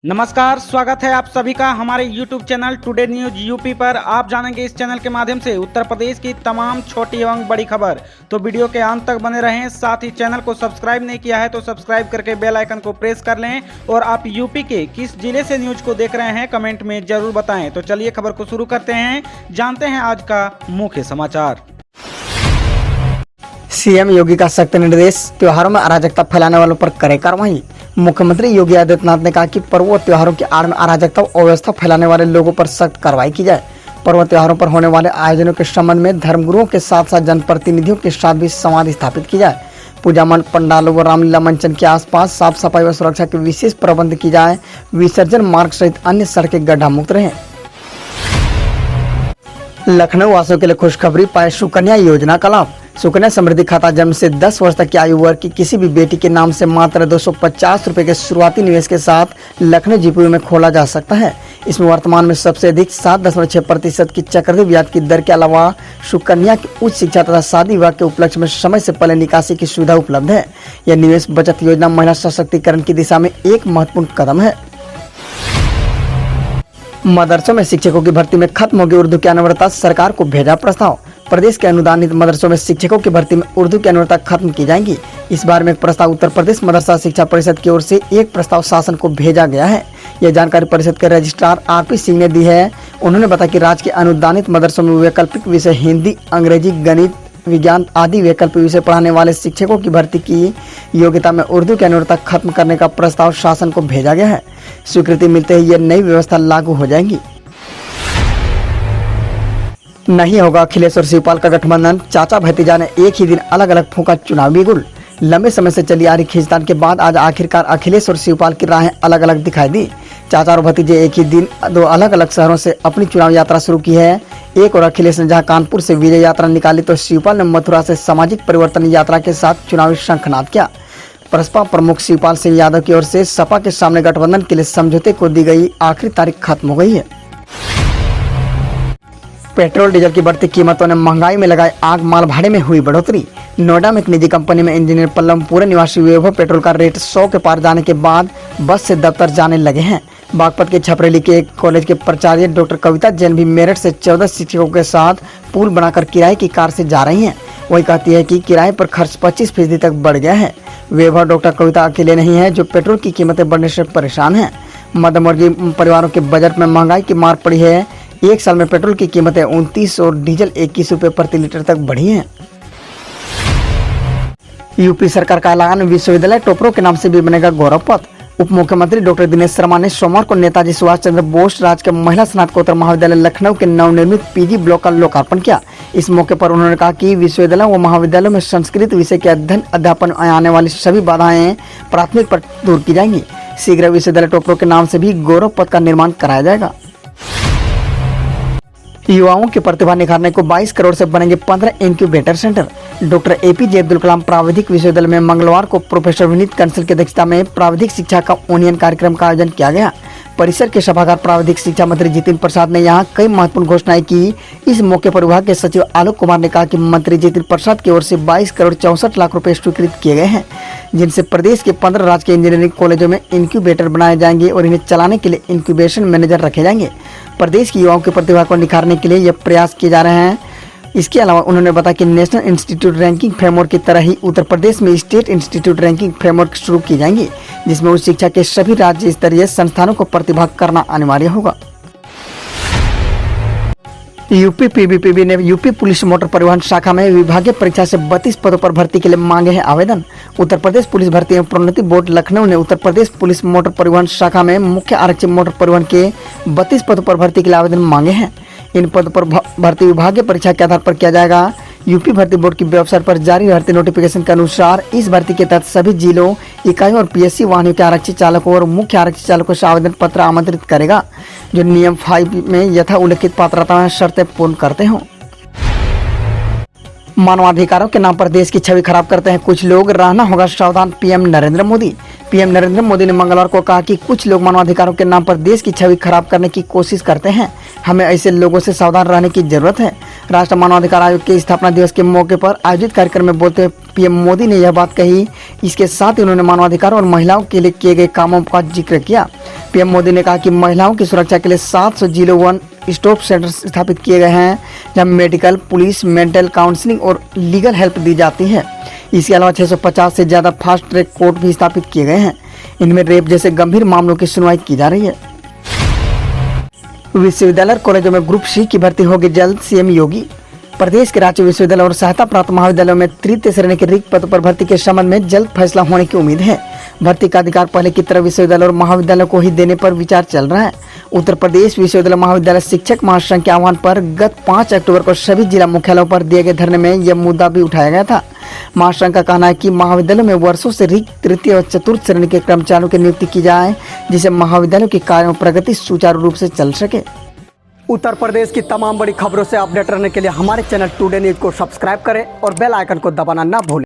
नमस्कार, स्वागत है आप सभी का हमारे YouTube channel today news UP पर। आप जानेंगे इस चैनल के माध्यम से उत्तर प्रदेश की तमाम छोटी एवं बड़ी खबर। तो वीडियो के अंत तक बने रहें। साथ ही चैनल को सब्सक्राइब नहीं किया है तो सब्सक्राइब करके बेल आइकन को प्रेस कर लें। और आप यूपी के किस जिले से न्यूज को देख रहे हैं कमेंट में जरूर बताएं। तो चलिए खबर को शुरू करते हैं, जानते हैं आज का मुख्य समाचार। सीएम योगी का सख्त निर्देश, त्योहारों में अराजकता फैलाने वालों पर करे कार्रवाई। मुख्यमंत्री योगी आदित्यनाथ ने कहा कि पर्व और त्योहारों की आड़ में अराजकता और अव्यवस्था फैलाने वाले लोगों पर सख्त कार्रवाई की जाए। पर्व त्योहारों पर होने वाले आयोजनों के संबंध में धर्मगुरुओं के साथ साथ जनप्रतिनिधियों के साथ भी संवाद स्थापित की जाए। पूजा मंडप, पंडालों व रामलीला मंचन के आसपास साफ सफाई व सुरक्षा के विशेष प्रबंध की जाए। विसर्जन मार्ग सहित अन्य सड़कें गड्ढा मुक्त रहें। लखनऊ वासियों के लिए खुशखबरी, पाए सुकन्या योजना का लाभ। सुकन्या समृद्धि खाता जन्म से 10 वर्ष तक की आयु वर्ग की किसी भी बेटी के नाम से मात्र 250 रुपए के शुरुआती निवेश के साथ लखनऊ जीपीओ में खोला जा सकता है। इसमें वर्तमान में सबसे अधिक 7.6% की चक्रवृद्धि ब्याज की दर के अलावा सुकन्या की उच्च शिक्षा तथा शादी विवाह के उपलक्ष्य में समय से पहले निकासी की सुविधा उपलब्ध है। यह निवेश बचत योजना महिला सशक्तिकरण की दिशा में एक महत्वपूर्ण कदम है। मदरसों में शिक्षकों की भर्ती में खत्म होगी उर्दू की अनिवार्यता, सरकार को भेजा प्रस्ताव। प्रदेश के अनुदानित मदरसों में शिक्षकों की भर्ती में उर्दू की अनिवार्यता खत्म की जाएगी। इस बारे में एक प्रस्ताव उत्तर प्रदेश मदरसा शिक्षा परिषद की ओर से एक प्रस्ताव शासन को भेजा गया है। यह जानकारी परिषद के रजिस्ट्रार आरपी सिंह ने दी है। उन्होंने बताया कि राज्य के अनुदानित मदरसों में वैकल्पिक विषय हिंदी, अंग्रेजी, गणित, विज्ञान आदि वैकल्पिक विषय पढ़ाने वाले शिक्षकों की भर्ती की योग्यता में उर्दू की अनिवार्यता खत्म करने का प्रस्ताव शासन को भेजा गया है। स्वीकृति मिलते ही यह नई व्यवस्था लागू हो जाएगी। नहीं होगा अखिलेश और शिवपाल का गठबंधन, चाचा भतीजा ने एक ही दिन अलग अलग फूंका चुनावी गुल। लंबे समय से चली आ रही खींचतान के बाद आज आखिरकार अखिलेश और शिवपाल की राहें अलग अलग दिखाई दी। चाचा और भतीजे एक ही दिन दो अलग अलग शहरों से अपनी चुनाव यात्रा शुरू की है। एक और अखिलेश ने जहां कानपुर से विजय यात्रा निकाली तो शिवपाल ने मथुरा से सामाजिक परिवर्तन यात्रा के साथ चुनावी शंखनाद किया। बसपा प्रमुख शिवपाल सिंह यादव की ओर से सपा के सामने गठबंधन के लिए समझौते को दी गई आखिरी तारीख खत्म हो गई है। पेट्रोल डीजल की बढ़ती कीमतों ने महंगाई में लगाए आग, माल भाड़े में हुई बढ़ोतरी। नोएडा में एक निजी कंपनी में इंजीनियर पल्लमपुरा निवासी वैभव पेट्रोल का रेट 100 के पार जाने के बाद बस से दफ्तर जाने लगे हैं। बागपत के छपरेली के एक कॉलेज के प्राचार्य डॉक्टर कविता जैन भी मेरठ से 14 शिक्षकों के साथ पुल बनाकर किराए की कार से जा रही हैं। वही कहती है कि किराए पर खर्च 25% तक बढ़ गया है। वैभव डॉक्टर कविता अकेले नहीं है जो पेट्रोल की कीमतें बढ़ने से परेशान हैं। मध्यमवर्गीय परिवारों के बजट में महंगाई की मार पड़ी है। एक साल में पेट्रोल की कीमतें 29 और डीजल 21 रुपए प्रति लीटर तक बढ़ी हैं। यूपी सरकार का ऐलान, विश्वविद्यालय टॉपरों के नाम से भी बनेगा गौरव पथ। उप मुख्यमंत्री डॉक्टर दिनेश शर्मा ने सोमवार को नेताजी सुभाष चंद्र बोस राजकीय महिला स्नातकोत्तर महाविद्यालय लखनऊ के नवनिर्मित पीजी ब्लॉक का लोकार्पण किया। इस मौके पर उन्होंने कहा कि विश्वविद्यालयों व महाविद्यालयों में संस्कृत विषय के अध्ययन अध्यापन आने वाली सभी बाधाएं प्राथमिक पर दूर की जाएंगी। शीघ्र विश्वविद्यालय टॉपरों के नाम से भी गौरव पथ का निर्माण कराया जाएगा। युवाओं की प्रतिभा निखारने को 22 करोड़ से बनेंगे 15 incubator centre. Doctor APJ Abdul Kalam प्राविधिक विश्वविद्यालय में मंगलवार को प्रोफेसर विनीत कंसल की अध्यक्षता में प्राविधिक शिक्षा का ओनियन कार्यक्रम का आयोजन किया गया। परिसर के सभागार प्राविधिक शिक्षा मंत्री जितिन प्रसाद ने यहाँ कई महत्वपूर्ण घोषणाएं की। इस मौके पर विभाग के सचिव आलोक कुमार ने कहा कि मंत्री जितिन प्रसाद की ओर से 22 करोड़ 64 लाख रुपए स्वीकृत किए गए हैं, जिनसे प्रदेश के 15 राजकीय इंजीनियरिंग कॉलेजों में इंक्यूबेटर बनाए जाएंगे और इन्हें चलाने के लिए इंक्यूबेशन मैनेजर रखे जाएंगे। प्रदेश की युवाओं की प्रतिभा को निखारने के लिए यह प्रयास किए जा रहे हैं। इसके अलावा उन्होंने बताया कि नेशनल इंस्टीट्यूट रैंकिंग फ्रेमवर्क की तरह ही उत्तर प्रदेश में स्टेट इंस्टीट्यूट रैंकिंग फ्रेमवर्क शुरू की जाएंगी, जिसमें उच्च शिक्षा के सभी राज्य स्तरीय संस्थानों को प्रतिभाग करना अनिवार्य होगा। यूपी पीबीपीबी ने यूपी पुलिस मोटर परिवहन शाखा में विभागीय परीक्षा से 32 पदों पर भर्ती के लिए मांगे हैं आवेदन। उत्तर प्रदेश पुलिस भर्ती एवं प्रोन्नति बोर्ड लखनऊ ने उत्तर प्रदेश पुलिस मोटर परिवहन शाखा में मुख्य आरक्षी मोटर परिवहन के 32 पदों पर भर्ती के लिए आवेदन मांगे हैं। इन पदों पर भर्ती विभागीय परीक्षा के आधार पर किया जाएगा। यूपी भर्ती बोर्ड की वेबसाइट पर जारी भर्ती नोटिफिकेशन के अनुसार इस भर्ती के तहत सभी जिलों, इकाइयों और पीएससी वाहनों के आरक्षी चालकों और मुख्य आरक्षी चालकों से आवेदन पत्र आमंत्रित करेगा जो नियम 5 में यथा उल्लेखित पात्रता शर्तें पूर्ण करते हों। मानवाधिकारों के नाम पर देश की छवि खराब करते हैं कुछ लोग, रहना होगा सावधान। पीएम नरेंद्र मोदी ने मंगलवार को कहा कि कुछ लोग मानवाधिकारों के नाम पर देश की छवि खराब करने की कोशिश करते हैं। हमें ऐसे लोगों से सावधान रहने की जरूरत है। राष्ट्रीय मानवाधिकार आयोग के स्थापना दिवस के मौके पर आयोजित कार्यक्रम में बोलते हुए पीएम मोदी ने यह बात कही। इसके साथ ही उन्होंने मानवाधिकार और महिलाओं के लिए किए गए कामों का जिक्र किया। पीएम मोदी ने कहा कि महिलाओं की सुरक्षा के लिए 701 स्टॉप सेंटर स्थापित किए गए हैं, जहां मेडिकल, पुलिस, मेंटल काउंसलिंग और लीगल हेल्प दी जाती है। इसके अलावा 650 से ज़्यादा फास्ट ट्रैक कोर्ट भी स्थापित किए गए हैं। इनमें रेप जैसे गंभीर मामलों की सुनवाई की जा रही है। विश्वविद्यालय कॉलेजों में ग्रुप सी की भर्ती होगी जल्द, सीएम योगी। प्रदेश के राज्य विश्वविद्यालय और सहायता प्राप्त महाविद्यालयों में तृतीय श्रेणी के रिक्त पदों पर भर्ती के संबंध में जल्द फैसला होने की उम्मीद है। भर्ती का अधिकार पहले की तरह विश्वविद्यालय और महाविद्यालय को ही देने पर विचार चल रहा है। उत्तर प्रदेश विश्वविद्यालय महाविद्यालय शिक्षक महासंघ के आह्वान पर गत 5 अक्टूबर को सभी जिला मुख्यालयों पर दिए गए धरने में यह मुद्दा भी उठाया गया था। महासंघ का कहना है कि महाविद्यालयों में वर्षों से रिक्त तृतीय और चतुर्थ श्रेणी के कर्मचारियों की नियुक्ति की जाए, जिससे महाविद्यालयों के कार्यों प्रगति सुचारू रूप से चल सके। उत्तर प्रदेश की तमाम बड़ी खबरों से अपडेट रहने के लिए हमारे चैनल टुडे न्यूज को सब्सक्राइब करें और बेल आइकन को दबाना ना भूलें।